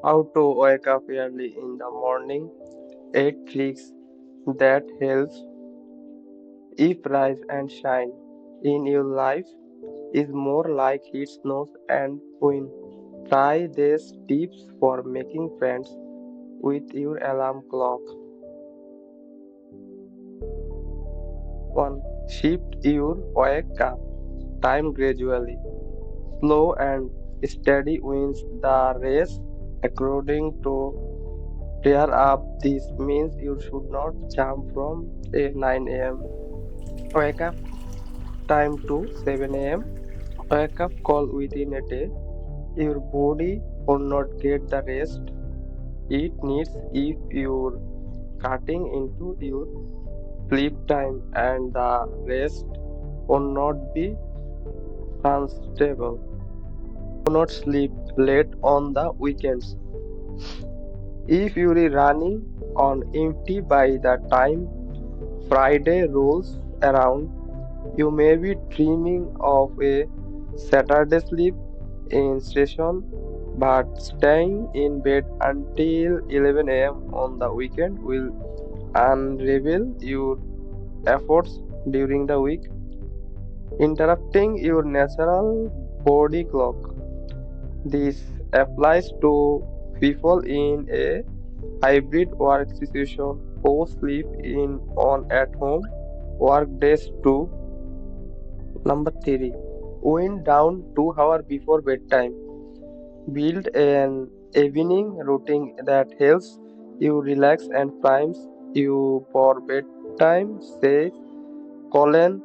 How to wake up early in the morning. 8 tricks that helps if rise and shine in your life is more like heat, snow and wind. Try these tips for making friends with your alarm clock. 1. Shift your wake up time gradually. Slow and steady wins the race according to pair up. This means you should not jump from a 9 a.m. wake up time to 7 a.m. wake up call within a day. Your body will not get the rest it needs if you're cutting into your sleep time, and the rest will not be unstable. Do not sleep late on the weekends. If you're running on empty by the time Friday rolls around, you may be dreaming of a Saturday sleep in session, but staying in bed until 11 a.m. on the weekend will unravel your efforts during the week, interrupting your natural body clock. This applies to people in a hybrid work situation who sleep in on at home work days too. Number 3. Wind down 2 hours before bedtime. Build an evening routine that helps you relax and primes you for bedtime, says Colin,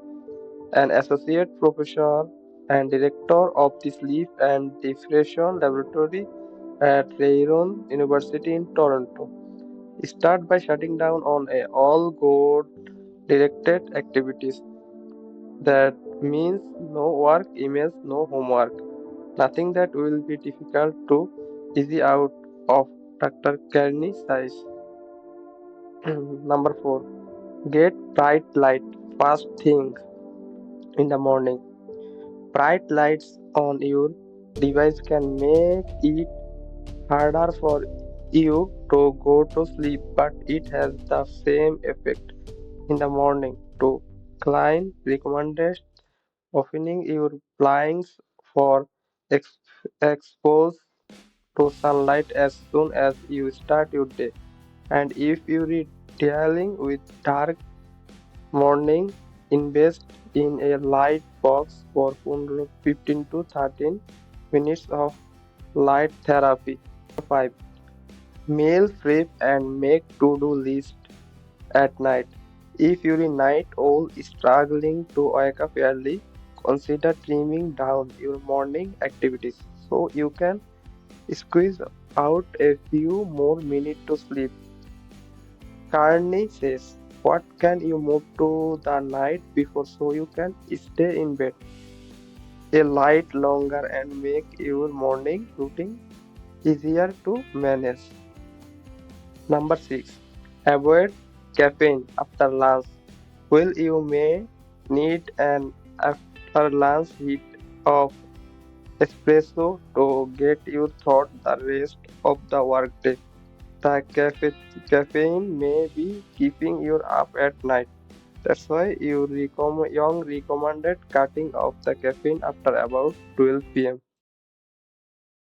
an associate professor and director of the Sleep and Depression Laboratory at Rayron University in Toronto. Start by shutting down on all God directed activities. That means no work, emails, no homework. Nothing that will be difficult to easy out of Dr. Kearney size. Number 4. Get bright light first thing in the morning. Bright lights on your device can make it harder for you to go to sleep, but it has the same effect in the morning too. Klein recommended opening your blinds for ex- expose to sunlight as soon as you start your day. And if you're dealing with dark morning, invest in a light box for 15 to 13 minutes of light therapy. 5. Meal prep and make to-do list at night. If you're a night owl struggling to wake up early, consider trimming down your morning activities so you can squeeze out a few more minutes to sleep. Carney says, what can you move to the night before so you can stay in bed a light longer and make your morning routine easier to manage? Number 6. Avoid caffeine after lunch. While you may need an after lunch hit of espresso to get you through the rest of the workday, the caffeine may be keeping you up at night. That's why Young recommended cutting off the caffeine after about 12 p.m.